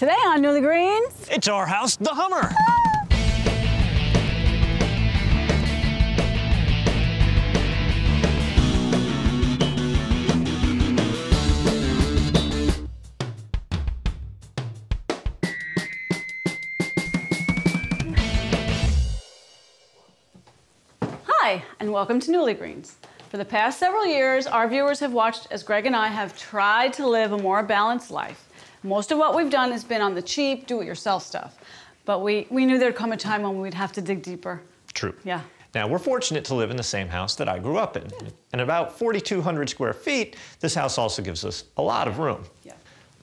Today on Newly Greens, it's our house, the Hummer. Hi, and welcome to Newly Greens. For the past several years, our viewers have watched as Greg and I have tried to live a more balanced life. Most of what we've done has been on the cheap, do-it-yourself stuff. But we knew there'd come a time when we'd have to dig deeper. True. Yeah. Now, we're fortunate to live in the same house that I grew up in. Yeah. And about 4,200 square feet, this house also gives us a lot of room. Yeah.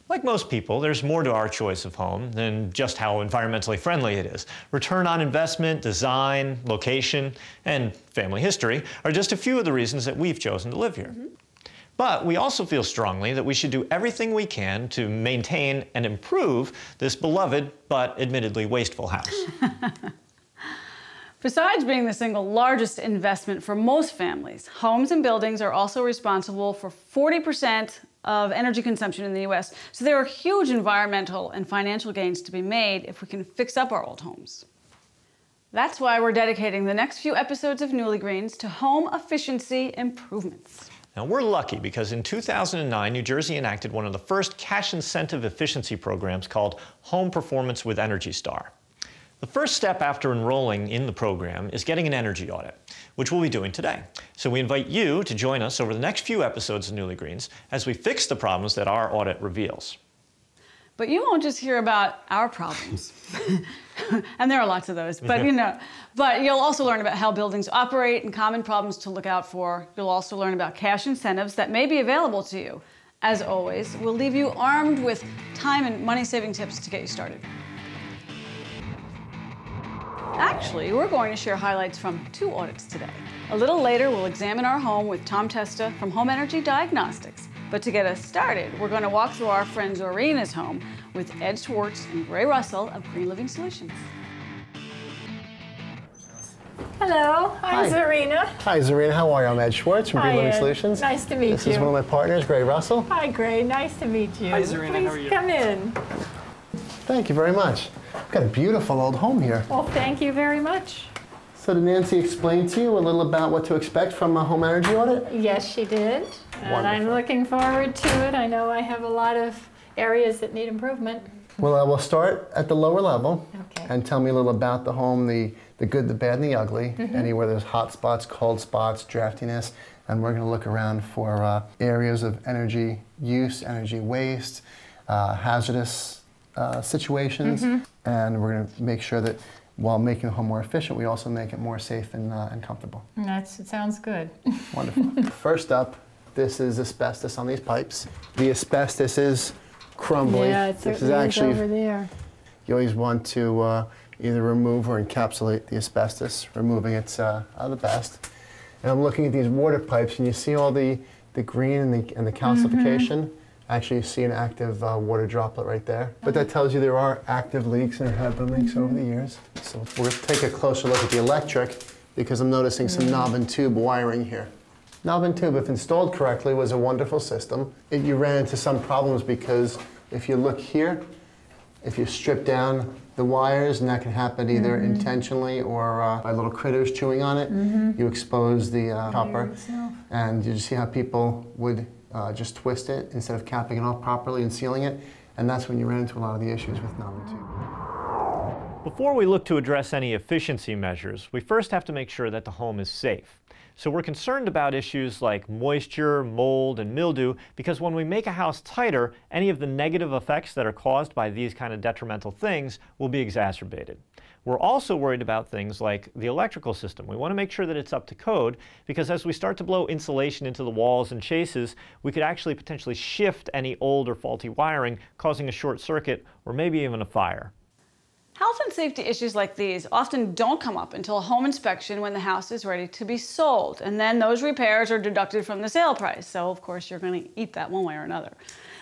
Like most people, there's more to our choice of home than just how environmentally friendly it is. Return on investment, design, location, and family history are just a few of the reasons that we've chosen to live here. Mm-hmm. But we also feel strongly that we should do everything we can to maintain and improve this beloved but admittedly wasteful house. Besides being the single largest investment for most families, homes and buildings are also responsible for 40% of energy consumption in the U.S. So there are huge environmental and financial gains to be made if we can fix up our old homes. That's why we're dedicating the next few episodes of Newly Greens to home efficiency improvements. Now, we're lucky because in 2009, New Jersey enacted one of the first cash incentive efficiency programs called Home Performance with Energy Star. The first step after enrolling in the program is getting an energy audit, which we'll be doing today. So we invite you to join us over the next few episodes of Newly Greens as we fix the problems that our audit reveals. But you won't just hear about our problems. And there are lots of those, but but you'll also learn about how buildings operate and common problems to look out for. You'll also learn about cash incentives that may be available to you. As always, we'll leave you armed with time and money-saving tips to get you started. Actually, we're going to share highlights from 2 audits today. A little later, we'll examine our home with Tom Testa from Home Energy Diagnostics. But to get us started, we're going to walk through our friend Zorena's home with Ed Schwartz and Ray Russell of Green Living Solutions. Hello, I'm Zorena. Hi Zorena, how are you? I'm Ed Schwartz from Green Living Solutions. Nice to meet you. This is one of my partners, Gray Russell. Hi Gray, nice to meet you. Hi Zorena, how are you? Come in. Thank you very much. We've got a beautiful old home here. Well, thank you very much. So did Nancy explain to you a little about what to expect from a home energy audit? Yes, she did. And I'm looking forward to it. I know I have a lot of areas that need improvement. Well, we'll start at the lower level. Okay. And tell me a little about the home, the good, the bad, and the ugly. Anywhere there's hot spots, cold spots, draftiness. And we're going to look around for areas of energy use, energy waste, hazardous situations. And we're going to make sure that while making the home more efficient, we also make it more safe and comfortable. It sounds good. Wonderful. First up, this is asbestos on these pipes. The asbestos is crumbly. Yeah, it's actually over there. You always want to either remove or encapsulate the asbestos. Removing it's the best. And I'm looking at these water pipes, and you see all the green and the calcification. Actually, you see an active water droplet right there. But that tells you there are active leaks, and there have been leaks over the years. So we're going to take a closer look at the electric, because I'm noticing some knob and tube wiring here. Knob and tube, if installed correctly, was a wonderful system. You ran into some problems because if you look here, if you strip down the wires, and that can happen either intentionally or by little critters chewing on it, you expose the copper. And you see how people would just twist it instead of capping it off properly and sealing it, and that's when you ran into a lot of the issues with knob and tube. Before we look to address any efficiency measures, we first have to make sure that the home is safe. So we're concerned about issues like moisture, mold, and mildew, because when we make a house tighter, any of the negative effects that are caused by these kind of detrimental things will be exacerbated. We're also worried about things like the electrical system. We want to make sure that it's up to code, because as we start to blow insulation into the walls and chases, we could actually potentially shift any old or faulty wiring, causing a short circuit or maybe even a fire. Health and safety issues like these often don't come up until a home inspection when the house is ready to be sold. And then those repairs are deducted from the sale price. So of course you're going to eat that one way or another.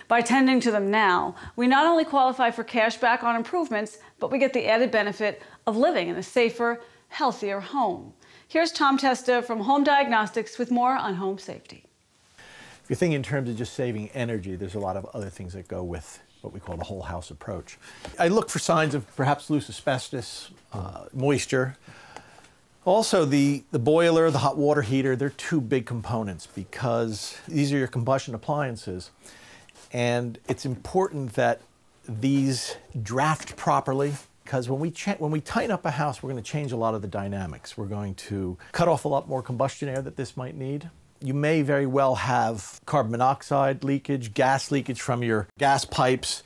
By tending to them now, we not only qualify for cash back on improvements, but we get the added benefit of living in a safer, healthier home. Here's Tom Testa from Home Diagnostics with more on home safety. If you're thinking in terms of just saving energy, there's a lot of other things that go with what we call the whole house approach. I look for signs of perhaps loose asbestos, moisture. Also, the boiler, the hot water heater, they're two big components because these are your combustion appliances. And it's important that these draft properly, because when we tighten up a house, we're going to change a lot of the dynamics. We're going to cut off a lot more combustion air that this might need. You may very well have carbon monoxide leakage, gas leakage from your gas pipes,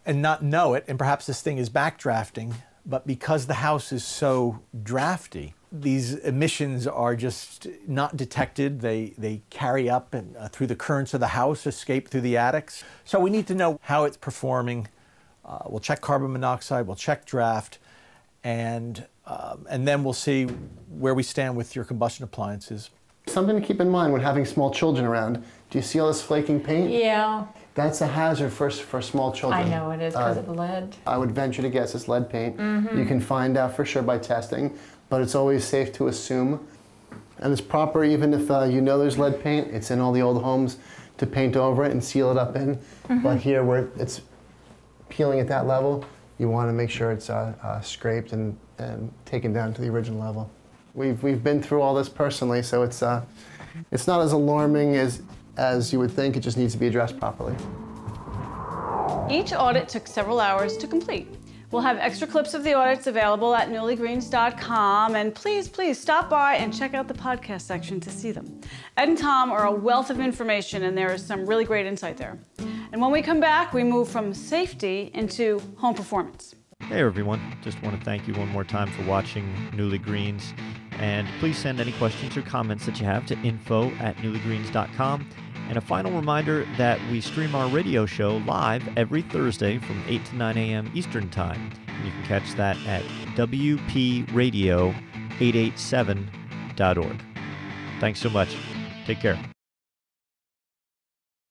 and not know it, and perhaps this thing is backdrafting. But because the house is so drafty, these emissions are just not detected. They carry up and through the currents of the house, escape through the attics. So we need to know how it's performing. We'll check carbon monoxide, we'll check draft, and then we'll see where we stand with your combustion appliances. Something to keep in mind when having small children around. Do you see all this flaking paint? Yeah. That's a hazard for small children. I know it is because of lead. I would venture to guess it's lead paint. Mm-hmm. You can find out for sure by testing, but it's always safe to assume. And it's proper, even if you know there's lead paint, it's in all the old homes, to paint over it and seal it up in. Mm-hmm. But here, where it's peeling at that level, you want to make sure it's scraped and taken down to the original level. We've been through all this personally, so it's not as alarming as you would think. It just needs to be addressed properly. Each audit took several hours to complete. We'll have extra clips of the audits available at newlygreens.com, and please stop by and check out the podcast section to see them. Ed and Tom are a wealth of information, and there is some really great insight there. And when we come back, we move from safety into home performance. Hey everyone, just want to thank you one more time for watching Newly Greens, and please send any questions or comments that you have to info@newlygreens.com. And a final reminder that we stream our radio show live every Thursday from 8 to 9 a.m. Eastern Time. And you can catch that at wpradio887.org. Thanks so much. Take care.